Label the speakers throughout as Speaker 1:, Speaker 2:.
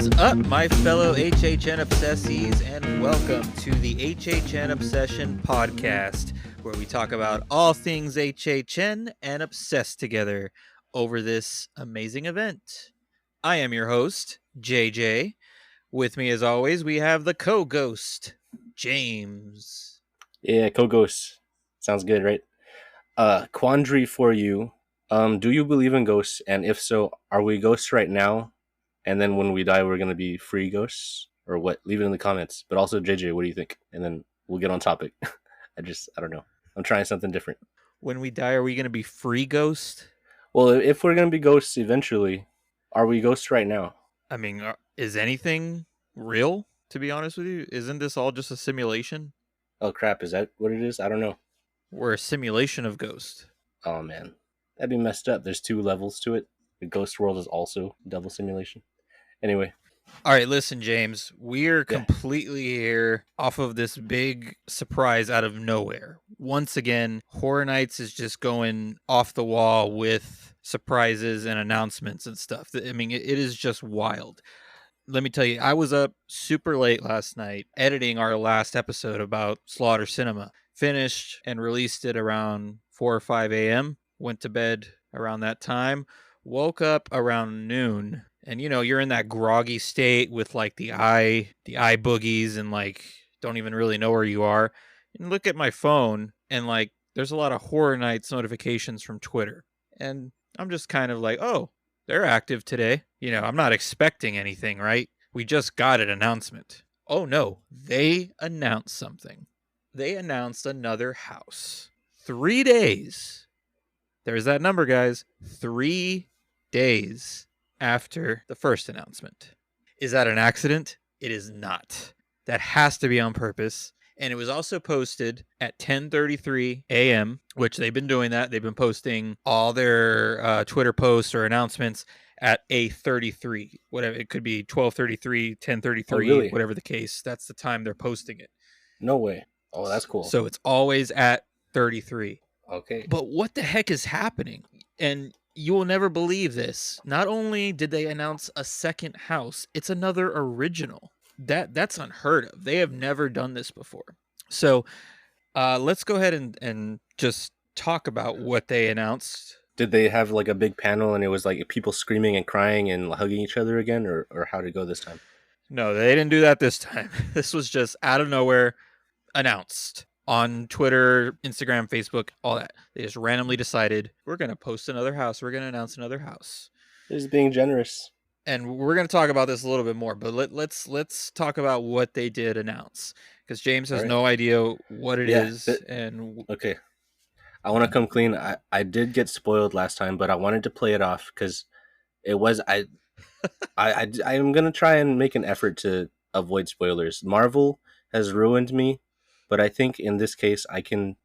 Speaker 1: What's up, my fellow HHN obsessies, and welcome to the HHN Obsession podcast, where we talk about all things HHN and obsess together over this amazing event. I am your host, JJ. With me, as always, we have the co-ghost, James.
Speaker 2: Yeah, co-ghosts. Sounds good, right? Quandary for you. Do you believe in ghosts? And if so, are we ghosts right now? And then when we die, we're going to be free ghosts? Or what? Leave it in the comments. But also, JJ, what do you think? And then we'll get on topic. I don't know. I'm trying something different.
Speaker 1: When we die, are we going to be free ghost?
Speaker 2: Well, if we're going to be ghosts eventually, are we ghosts right now?
Speaker 1: I mean, is anything real, to be honest with you? Isn't this all just a simulation?
Speaker 2: Oh, crap. Is that what it is? I don't know.
Speaker 1: We're a simulation of ghost.
Speaker 2: Oh, man. That'd be messed up. There's 2 levels to it. The ghost world is also devil simulation. Anyway.
Speaker 1: All right, listen, James. We're completely here off of this big surprise out of nowhere. Once again, Horror Nights is just going off the wall with surprises and announcements and stuff. I mean, it is just wild. Let me tell you, I was up super late last night editing our last episode about Slaughter Cinema. Finished and released it around 4 or 5 a.m. Went to bed around that time. Woke up around noon. And, you know, you're in that groggy state with, like, the eye boogies and, like, don't even really know where you are. And look at my phone, and, like, there's a lot of Horror Nights notifications from Twitter. And I'm just kind of like, oh, they're active today. You know, I'm not expecting anything, right? We just got an announcement. Oh, no, they announced something. They announced another house. 3 days. There's that number, guys. 3 days after the first announcement. Is that an accident? It is not. That has to be on purpose. And it was also posted at 10:33 a.m., which they've been doing that. They've been posting all their Twitter posts or announcements at 8:33. Whatever. It could be 12:33, 10:33,
Speaker 2: really?
Speaker 1: Whatever the case. That's the time they're posting it.
Speaker 2: No way. Oh, that's cool.
Speaker 1: So it's always at 33.
Speaker 2: Okay.
Speaker 1: But what the heck is happening? And you will never believe this. Not only did they announce a second house, it's another original. That's unheard of. They have never done this before. So let's go ahead and just talk about what they announced.
Speaker 2: Did they have like a big panel and it was like people screaming and crying and hugging each other again, or how did it go this time?
Speaker 1: No, they didn't do that this time. This was just out of nowhere announced. On Twitter, Instagram, Facebook, all that. They just randomly decided, we're going to post another house. We're going to announce another house.
Speaker 2: Just being generous.
Speaker 1: And we're going to talk about this a little bit more, but let's talk about what they did announce. Because James has no idea what it is.
Speaker 2: Okay. I want to come clean. I did get spoiled last time, but I wanted to play it off because it was... I'm going to try and make an effort to avoid spoilers. Marvel has ruined me. But I think in this case, I can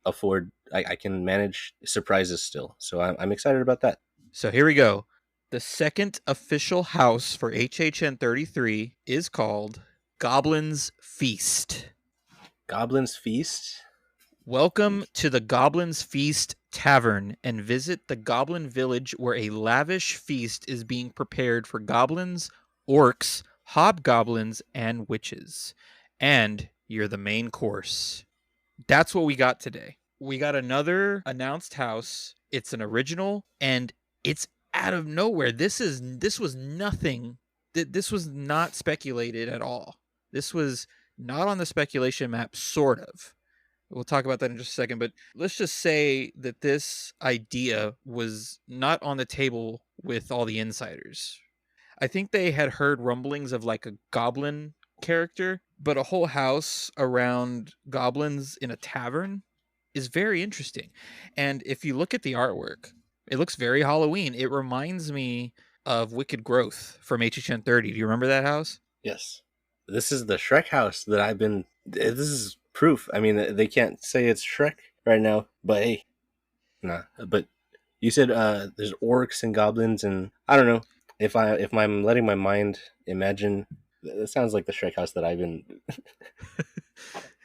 Speaker 2: manage surprises still. So I'm excited about that.
Speaker 1: So here we go. The second official house for HHN 33 is called Goblin's Feast.
Speaker 2: Goblin's Feast?
Speaker 1: Welcome to the Goblin's Feast Tavern and visit the Goblin Village where a lavish feast is being prepared for goblins, orcs, hobgoblins, and witches. And you're the main course. That's what we got today. We got another announced house. It's an original, and it's out of nowhere. This was nothing. This was not speculated at all. This was not on the speculation map, sort of. We'll talk about that in just a second, but let's just say that this idea was not on the table with all the insiders. I think they had heard rumblings of like a goblin character, but a whole house around goblins in a tavern is very interesting. And if you look at the artwork, it looks very Halloween. It reminds me of Wicked Growth from HHN 30. Do you remember that house?
Speaker 2: Yes. This is the Shrek house that this is proof. I mean, they can't say it's Shrek right now, but hey. Nah. But you said there's orcs and goblins, and I don't know if I'm letting my mind imagine. It sounds like the Shrek house that I've been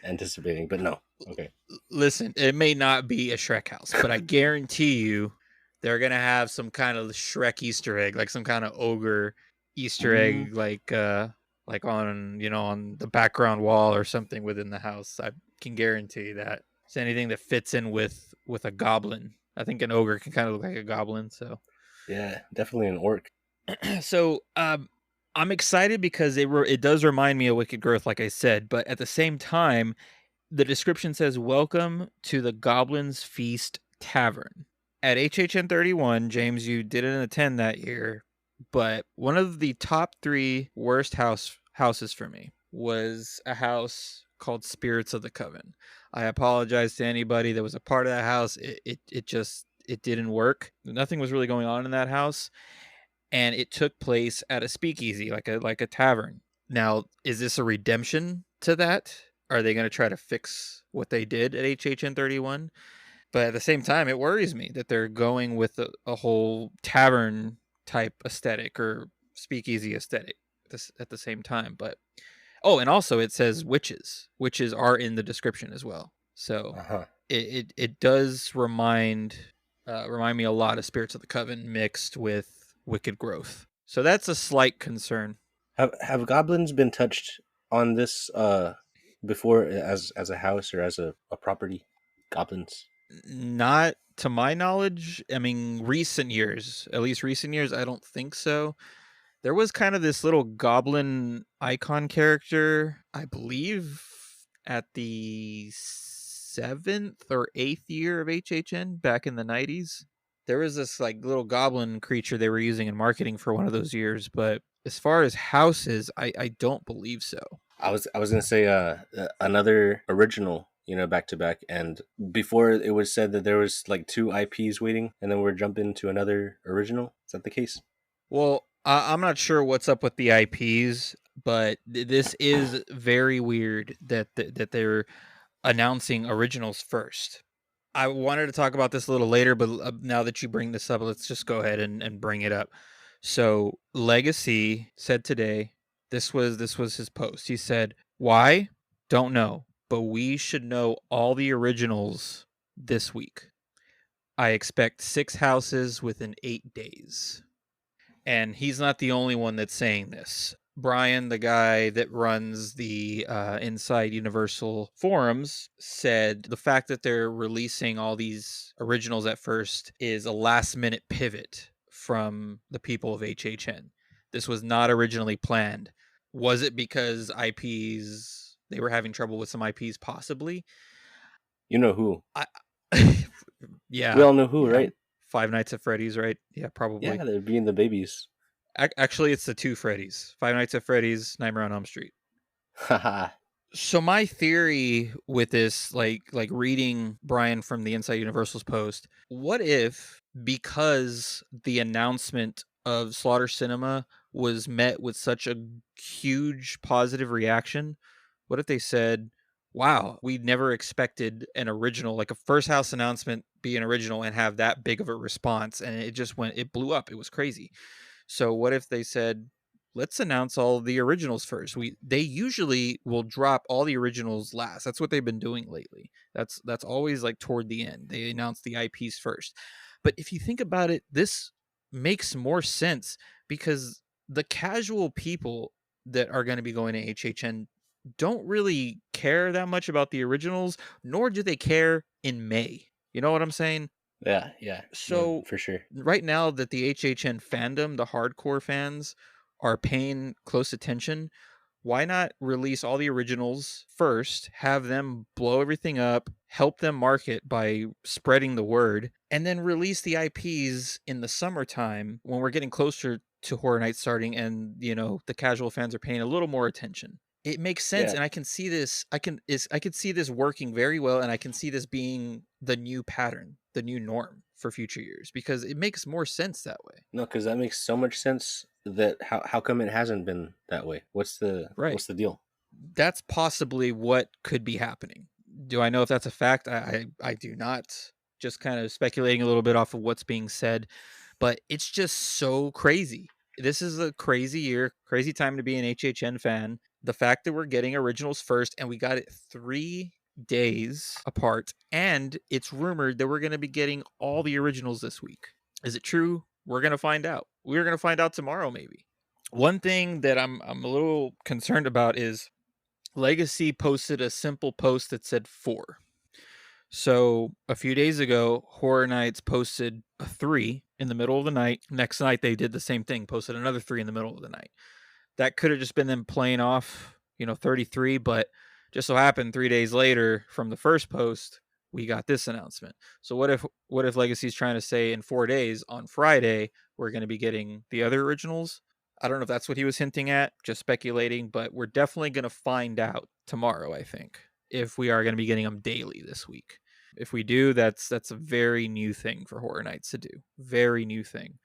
Speaker 2: anticipating, but no. Okay.
Speaker 1: Listen, it may not be a Shrek house, but I guarantee you they're going to have some kind of Shrek Easter egg, like some kind of ogre Easter
Speaker 2: Mm,
Speaker 1: egg, like on on the background wall or something within the house. I can guarantee that it's anything that fits in with a goblin. I think an ogre can kind of look like a goblin. So
Speaker 2: yeah, definitely an orc.
Speaker 1: so I'm excited because it does remind me of Wicked Growth, like I said, but at the same time, the description says, "Welcome to the Goblins Feast Tavern." At HHN 31, James, you didn't attend that year, but one of the top 3 worst houses for me was a house called Spirits of the Coven. I apologize to anybody that was a part of that house. It just it didn't work. Nothing was really going on in that house, and it took place at a speakeasy, like a tavern. Now, is this a redemption to that? Are they going to try to fix what they did at HHN 31? But at the same time, it worries me that they're going with a whole tavern type aesthetic or speakeasy aesthetic at the same time. But oh, and also it says witches. Witches are in the description as well. So
Speaker 2: Uh-huh.
Speaker 1: it does remind me a lot of Spirits of the Coven mixed with Wicked Growth. So that's a slight concern.
Speaker 2: Have goblins been touched on this before as a house or as a property? Goblins.
Speaker 1: Not to my knowledge. I mean, recent years, at least recent years, I don't think so. There was kind of this little goblin icon character, I believe, at the 7th or 8th year of HHN back in the 90s. There was this like little goblin creature they were using in marketing for one of those years, but as far as houses, I don't believe so.
Speaker 2: I was gonna say another original, back to back, and before it was said that there was like 2 IPs waiting, and then we're jumping to another original. Is that the case?
Speaker 1: Well, I'm not sure what's up with the IPs, but this is very weird that they're announcing originals first. I wanted to talk about this a little later, but now that you bring this up, let's just go ahead and bring it up. So Legacy said today, this was his post. He said, "Why? Don't know, but we should know all the originals this week. I expect 6 houses within 8 days." And he's not the only one that's saying this. Brian, the guy that runs the Inside Universal forums, said the fact that they're releasing all these originals at first is a last minute pivot from the people of HHN. This was not originally planned. Was it because IPs, they were having trouble with some IPs possibly?
Speaker 2: You know who?
Speaker 1: I
Speaker 2: We
Speaker 1: yeah,
Speaker 2: all know who,
Speaker 1: yeah.
Speaker 2: right?
Speaker 1: Five Nights at Freddy's, right? Yeah,
Speaker 2: Yeah,
Speaker 1: probably.
Speaker 2: they're being the babies.
Speaker 1: Actually, it's the 2 Freddy's. Five Nights at Freddy's, Nightmare on Elm Street.
Speaker 2: Haha.
Speaker 1: So my theory with this, like reading Brian from the Inside Universal's post, what if because the announcement of Slaughter Cinema was met with such a huge positive reaction, what if they said, "Wow, we never expected an original, like a first house announcement be an original and have that big of a response," and it blew up. It was crazy. So what if they said, "Let's announce all the originals first." They usually will drop all the originals last. That's what they've been doing lately. That's always like toward the end. They announce the IPs first. But if you think about it, this makes more sense because the casual people that are going to be going to HHN don't really care that much about the originals, nor do they care in May. You know what I'm saying?
Speaker 2: Yeah, yeah, no,
Speaker 1: So
Speaker 2: for sure.
Speaker 1: right now that the HHN fandom, the hardcore fans, are paying close attention, why not release all the originals first, have them blow everything up, help them market by spreading the word, and then release the IPs in the summertime when we're getting closer to Horror Nights starting and, the casual fans are paying a little more attention. It makes sense,
Speaker 2: Yeah,
Speaker 1: and I can see this. I could see this working very well, and I can see this being the new pattern, the new norm for future years because it makes more sense that way.
Speaker 2: no, because that makes so much sense. That how come it hasn't been that way? What's the
Speaker 1: Right.
Speaker 2: what's the deal?
Speaker 1: That's possibly what could be happening. Do I know if that's a fact? I do not. Just kind of speculating a little bit off of what's being said, but it's just so crazy. This is a crazy year, crazy time to be an HHN fan. The fact that we're getting originals first and we got it 3 days apart, and it's rumored that we're going to be getting all the originals this week. Is it true? We're going to find out. We're going to find out tomorrow, maybe. One thing that I'm a little concerned about is Legacy posted a simple post that said 4. So a few days ago, Horror Nights posted a 3 in the middle of the night. Next night, they did the same thing, posted another 3 in the middle of the night. That could have just been them playing off, 33, but just so happened 3 days later from the first post, we got this announcement. So what if Legacy's trying to say in 4 days on Friday we're going to be getting the other originals? I don't know if that's what he was hinting at, just speculating, but we're definitely going to find out tomorrow, I think, if we are going to be getting them daily this week. If we do, that's a very new thing for Horror Nights to do. Very new thing.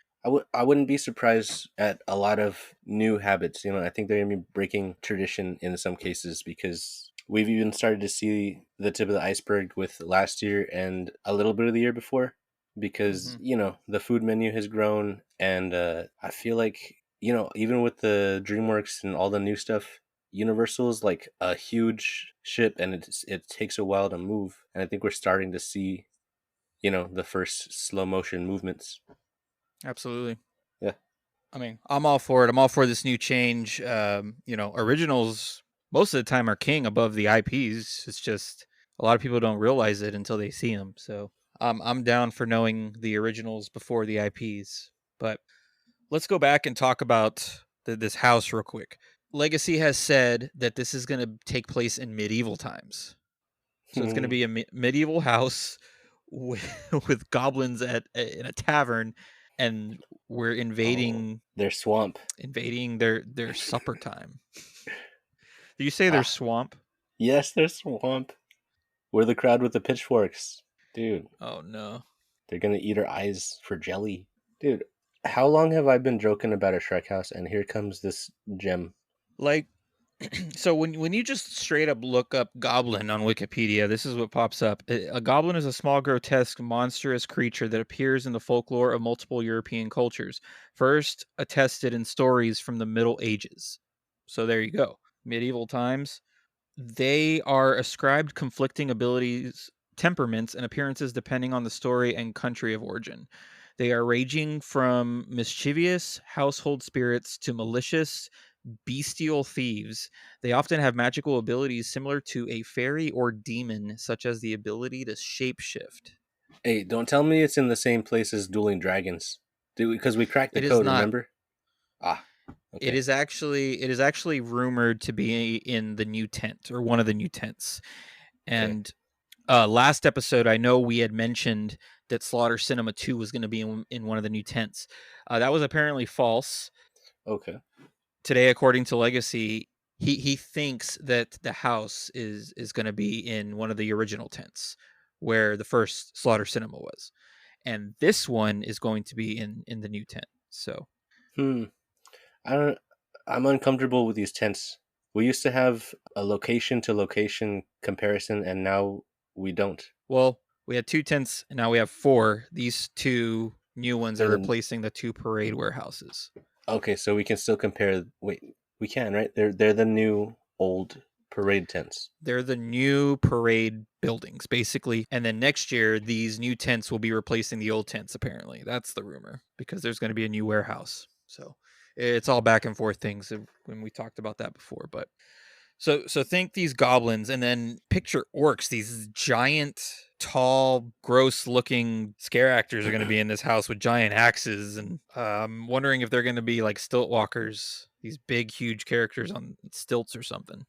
Speaker 2: I wouldn't be surprised at a lot of new habits. I think they're gonna be breaking tradition in some cases because we've even started to see the tip of the iceberg with last year and a little bit of the year before, because
Speaker 1: Mhm.
Speaker 2: the food menu has grown, and I feel like even with the DreamWorks and all the new stuff, Universal is like a huge ship, and it takes a while to move, and I think we're starting to see the first slow motion movements.
Speaker 1: Absolutely.
Speaker 2: Yeah.
Speaker 1: I mean, I'm all for it. I'm all for this new change. Originals most of the time are king above the IPs. It's just a lot of people don't realize it until they see them. So I'm down for knowing the originals before the IPs. But let's go back and talk about this house real quick. Legacy has said that this is going to take place in medieval times. So it's going to be a medieval house with, with goblins in a tavern, and we're
Speaker 2: Oh,
Speaker 1: invading
Speaker 2: their swamp.
Speaker 1: their supper time. Did you say their
Speaker 2: Ah,
Speaker 1: swamp?
Speaker 2: yes, their swamp. We're the crowd with the pitchforks. Dude,
Speaker 1: Oh no.
Speaker 2: they're gonna eat our eyes for jelly. Dude, how long have I been joking about a Shrek house, and here comes this gem?
Speaker 1: Like so when you just straight up look up goblin on Wikipedia, this is what pops up. A goblin is a small, grotesque, monstrous creature that appears in the folklore of multiple European cultures, first attested in stories from the Middle Ages. So there you go. Medieval times. They are ascribed conflicting abilities, temperaments, and appearances depending on the story and country of origin. They are ranging from mischievous household spirits to malicious bestial thieves. They often have magical abilities similar to a fairy or demon, such as the ability to shapeshift.
Speaker 2: Hey, don't tell me it's in the same place as Dueling Dragons. Dude, because we cracked the
Speaker 1: It is
Speaker 2: code,
Speaker 1: not.
Speaker 2: remember? Ah,
Speaker 1: It
Speaker 2: okay.
Speaker 1: is actually rumored to be in the new tent or one of the new tents.
Speaker 2: Okay.
Speaker 1: And last episode, I know we had mentioned that Slaughter Cinema 2 was going to be in one of the new tents. That was apparently false.
Speaker 2: Okay.
Speaker 1: Today, according to Legacy, he thinks that the house is going to be in one of the original tents where the first Slaughter Cinema was, and this one is going to be in the new tent. So,
Speaker 2: Hmm. I don't I'm uncomfortable with these tents. We used to have a location to location comparison, and now we don't.
Speaker 1: well, we had 2 tents, and now we have 4. These 2 new ones are
Speaker 2: They're the
Speaker 1: replacing the 2 parade warehouses.
Speaker 2: Okay, so we can still compare. Wait, we can, right? They're the new old parade tents.
Speaker 1: They're the new parade buildings, basically. And then next year, these new tents will be replacing the old tents, apparently. That's the rumor, because there's going to be a new warehouse. So it's all back and forth things when we talked about that before. But so think these goblins and then picture orcs, these giant, tall, gross looking scare actors are going to be in this house with giant axes. And I'm wondering if they're going to be like stilt walkers, these big, huge characters on stilts or something.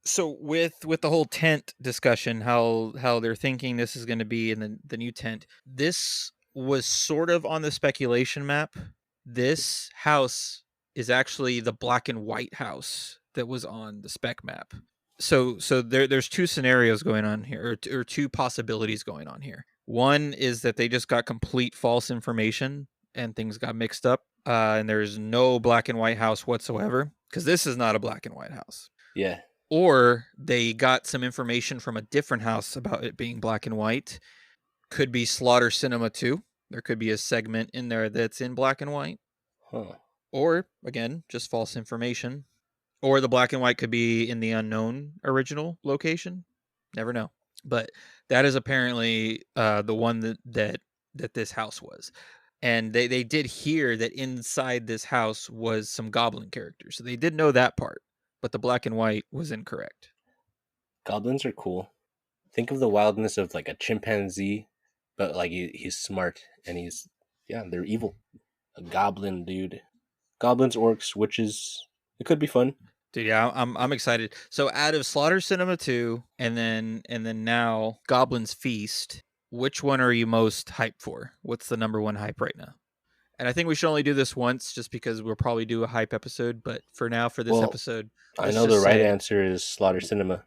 Speaker 1: So with the whole tent discussion, how they're thinking this is going to be in the new tent, this was sort of on the speculation map. This house is actually the black and white house that was on the spec map. So there's two scenarios going on here, or two possibilities going on here. One is that they just got complete false information and things got mixed up, and there's no black and white house whatsoever, because this is not a black and white house.
Speaker 2: Yeah,
Speaker 1: Or they got some information from a different house about it being black and white. Could be Slaughter Cinema 2. There could be a segment in there that's in black and white.
Speaker 2: huh?
Speaker 1: Or, again, just false information. Or the black and white could be in the unknown original location. Never know. But that is apparently the one that this house was. And they did hear that inside this house was some goblin characters. So they did know that part, but the black and white was incorrect.
Speaker 2: Goblins are cool. Think of the wildness of like a chimpanzee, but like he's smart and he's yeah, they're evil. A goblin, dude. Goblins, orcs, witches. It could be fun.
Speaker 1: Dude, yeah, I'm excited. So out of Slaughter Cinema 2 and then now Goblin's Feast, which one are you most hyped for? What's the number one hype right now? And I think we should only do this once just because we'll probably do a hype episode, but for now for this
Speaker 2: Well,
Speaker 1: episode,
Speaker 2: I
Speaker 1: let's
Speaker 2: know the
Speaker 1: just
Speaker 2: right
Speaker 1: say
Speaker 2: answer is Slaughter Cinema,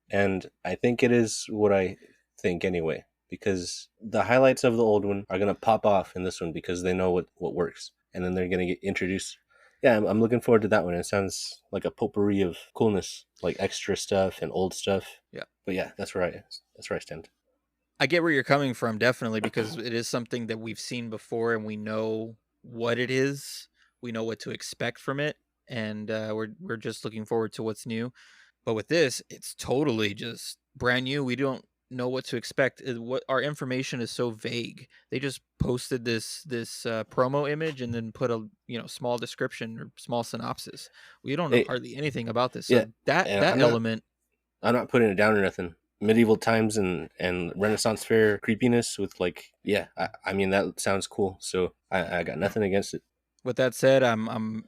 Speaker 2: and I think it is what I think anyway. Because the highlights of the old one are gonna pop off in this one because they know what works, and then they're gonna get introduced. Yeah, I'm looking forward to that one. It sounds like a potpourri of coolness, like extra stuff and old stuff.
Speaker 1: yeah.
Speaker 2: But yeah, that's where I stand.
Speaker 1: I get where you're coming from, definitely, because it is something that we've seen before and we know what it is. We know what to expect from it, and we're just looking forward to what's new. But with this, it's totally just brand new. We don't know what to expect. What our information is so vague. They just posted this promo image and then put a small description or small synopsis. We don't know
Speaker 2: Hey,
Speaker 1: hardly anything about this.
Speaker 2: yeah,
Speaker 1: So that
Speaker 2: and
Speaker 1: that element,
Speaker 2: I'm not putting it down or nothing. Medieval times and Renaissance fair creepiness with like yeah, I mean that sounds cool. So I got nothing against it.
Speaker 1: with that said, I'm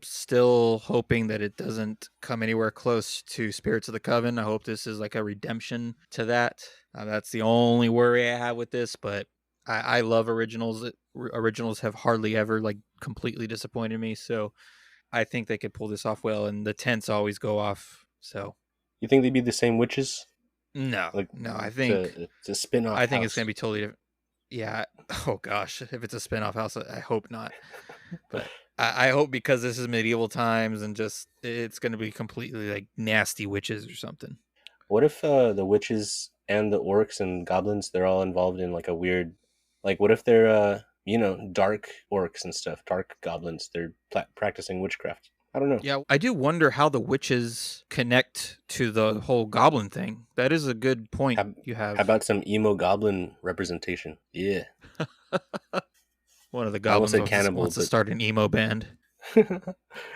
Speaker 1: still hoping that it doesn't come anywhere close to Spirits of the Coven. I hope this is like a redemption to that. That's the only worry I have with this, but I love originals. Originals have hardly ever like completely disappointed me, so I think they could pull this off well. And the tents always go off. So
Speaker 2: You think they'd be the same witches?
Speaker 1: no,
Speaker 2: Like
Speaker 1: no, I
Speaker 2: it's
Speaker 1: think
Speaker 2: a spin off
Speaker 1: it's gonna
Speaker 2: house.
Speaker 1: be totally different. Yeah. Oh gosh, if it's a spinoff house, I hope not. But I hope because this is medieval times and just it's going to be completely like nasty witches or something.
Speaker 2: What if the witches and the orcs and goblins they're all involved in like a weird like what if they're dark orcs and stuff, dark goblins, they're practicing witchcraft. I don't know.
Speaker 1: Yeah, I do wonder how the witches connect to the whole goblin thing. That is a good point
Speaker 2: How,
Speaker 1: you
Speaker 2: how
Speaker 1: have.
Speaker 2: about some emo goblin representation? Yeah.
Speaker 1: One of the
Speaker 2: I almost
Speaker 1: goblins
Speaker 2: said cannibal,
Speaker 1: wants to
Speaker 2: but
Speaker 1: start an emo band.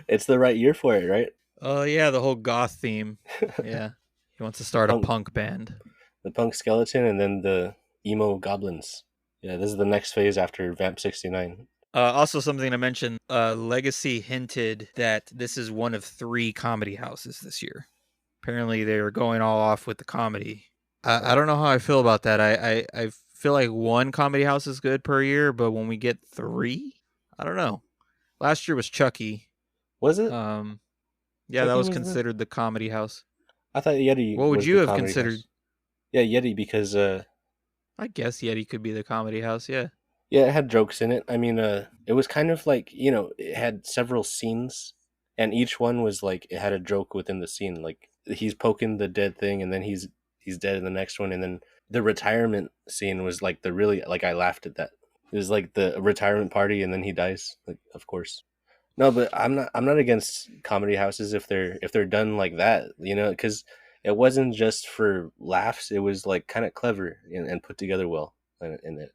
Speaker 2: it's the right year for it, right?
Speaker 1: Oh yeah, the whole goth theme. Yeah, he wants to start a
Speaker 2: Punk,
Speaker 1: punk band.
Speaker 2: the punk skeleton, and then the emo goblins. Yeah, this is the next phase after Vamp 69.
Speaker 1: Also, something to mention: Legacy hinted that this is one of 3 comedy houses this year. Apparently, they were going all off with the comedy. I don't know how I feel about that. I feel like 1 comedy house is good per year, but when we get 3, I don't know. Last year was Chucky.
Speaker 2: Was it?
Speaker 1: Um, yeah, that
Speaker 2: Chucky
Speaker 1: was
Speaker 2: was the.
Speaker 1: considered the comedy house.
Speaker 2: I thought Yeti
Speaker 1: What would
Speaker 2: was
Speaker 1: you
Speaker 2: the
Speaker 1: have
Speaker 2: comedy
Speaker 1: considered?
Speaker 2: house. Yeah, Yeti because
Speaker 1: I guess Yeti could be the comedy house. Yeah.
Speaker 2: yeah, it had jokes in it. I mean, it was kind of like it had several scenes, and each one was like it had a joke within the scene. Like he's poking the dead thing, and then he's dead in the next one, and then the retirement scene was like the really like I laughed at that. It was like the retirement party, and then he dies. Like, of course. No, but I'm not against comedy houses if they're done like that, because it wasn't just for laughs. It was like kind of clever and put together well in it.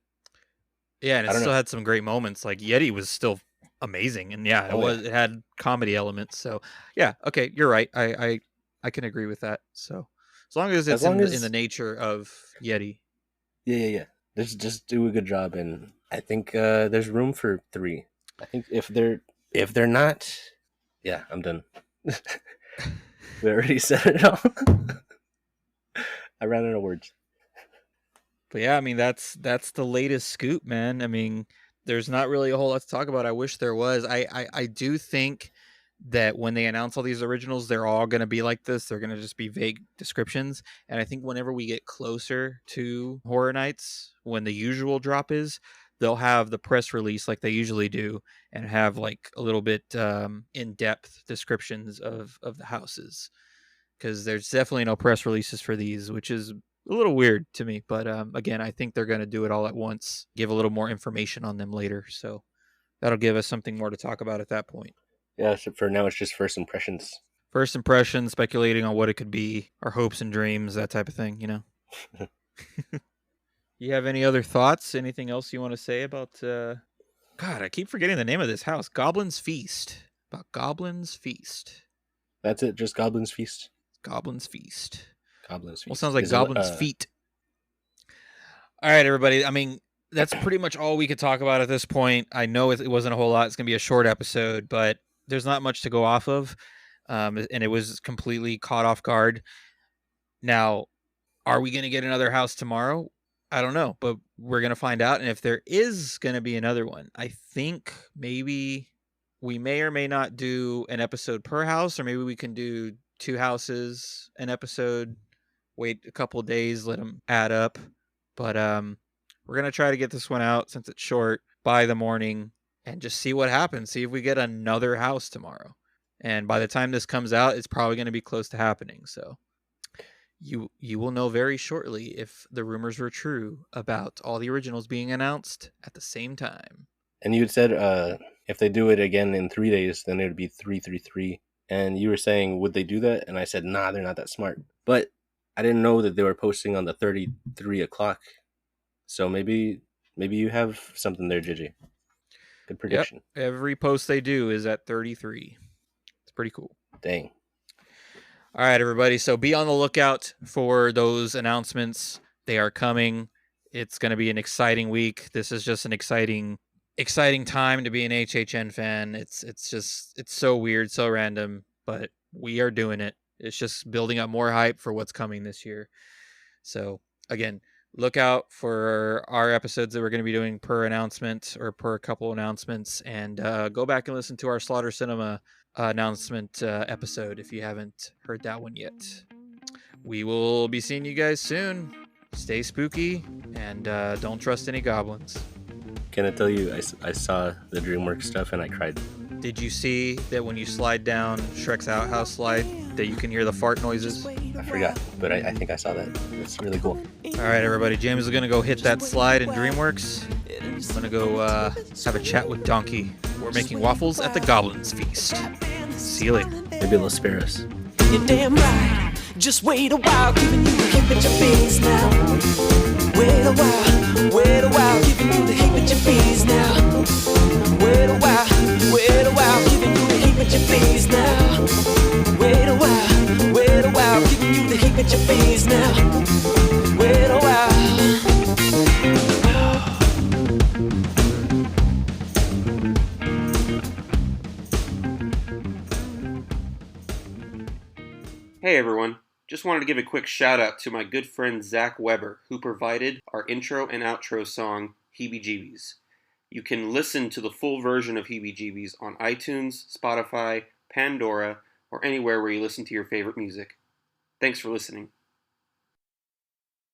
Speaker 1: Yeah, and
Speaker 2: I
Speaker 1: it
Speaker 2: don't know.
Speaker 1: still had some great moments. Like Yeti was still amazing, and yeah,
Speaker 2: Oh yeah.
Speaker 1: it had comedy elements. So yeah, okay, you're right. I can agree with that. So as long as
Speaker 2: As
Speaker 1: it's
Speaker 2: long
Speaker 1: in the
Speaker 2: as
Speaker 1: nature of Yeti.
Speaker 2: yeah. Just do a good job, and I think there's room for 3. I think if they're not, yeah, I'm done. We already said it all. I ran out of words.
Speaker 1: But yeah, I mean that's the latest scoop, man. I mean, there's not really a whole lot to talk about. I wish there was. I do think that when they announce all these originals, they're all going to be like this. They're going to just be vague descriptions. And I think whenever we get closer to Horror Nights, when the usual drop is, they'll have the press release like they usually do, and have like a little bit in depth descriptions of the houses. Because there's definitely no press releases for these, which is a little weird to me. But again, I think they're going to do it all at once, give a little more information on them later. So that'll give us something more to talk about at that point.
Speaker 2: Yeah, so for now it's just first impressions.
Speaker 1: First impression, speculating on what it could be, our hopes and dreams, that type of thing, you know. You have any other thoughts? Anything else you want to say about God, I keep forgetting the name of this house. Goblin's Feast. About Goblin's Feast.
Speaker 2: That's it, just Goblin's Feast.
Speaker 1: Goblin's Feast.
Speaker 2: Goblin's Feast.
Speaker 1: Well, sounds like Goblin's Feet. All right, everybody. I mean, that's pretty much all we could talk about at this point. I know it wasn't a whole lot. It's going to be a short episode, but there's not much to go off of. And it was completely caught off guard. Now, are we going to get another house tomorrow? I don't know, but we're going to find out. And if there is going to be another one, I think maybe we may or may not do an episode per house, or maybe we can do 2 houses an episode, wait a couple of days, let them add up. But we're going to try to get this one out since it's short by the morning and just see what happens. See if we get another house tomorrow. And by the time this comes out, it's probably going to be close to happening. So you will know very shortly if the rumors were true about all the originals being announced at the same time.
Speaker 2: And you had said if they do it again in 3 days, then it would be 333. And you were saying, would they do that? And I said, nah, they're not that smart. But I didn't know that they were posting on the 33 o'clock. So maybe you have something there, Gigi. Good prediction.
Speaker 1: Yep. Every post they do is at 33. It's pretty cool.
Speaker 2: Dang.
Speaker 1: All right, everybody. So be on the lookout for those announcements. They are coming. It's going to be an exciting week. This is just an exciting time to be an HHN fan. It's so weird, so random, but we are doing it. It's just building up more hype for what's coming this year. So again, look out for our episodes that we're going to be doing per announcement or per couple announcements, and go back and listen to our Slaughter Cinema announcement episode if you haven't heard that one yet. We will be seeing you guys soon. Stay spooky and don't trust any goblins.
Speaker 2: Can I tell you, I saw the DreamWorks stuff and I cried.
Speaker 1: Did you see that when you slide down Shrek's outhouse slide that you can hear the fart noises?
Speaker 2: I forgot, but I think I saw that. It's really cool.
Speaker 1: All right, everybody. James is going to go hit that slide in DreamWorks. I'm going to go have a chat with Donkey. We're making waffles at the Goblins Feast. See you later.
Speaker 2: Maybe they'll spare us.
Speaker 3: You're damn right. Just wait a while, giving you the hip at your face now. Wait a while, giving you the hip at your face now. Wait a while, giving you the hip at your face now. Wait a while, giving you the hip at your face now. Wait a while.
Speaker 4: Hey everyone, just wanted to give a quick shout out to my good friend Zach Weber, who provided our intro and outro song, Heebie Jeebies. You can listen to the full version of Heebie Jeebies on iTunes, Spotify, Pandora, or anywhere where you listen to your favorite music. Thanks for listening.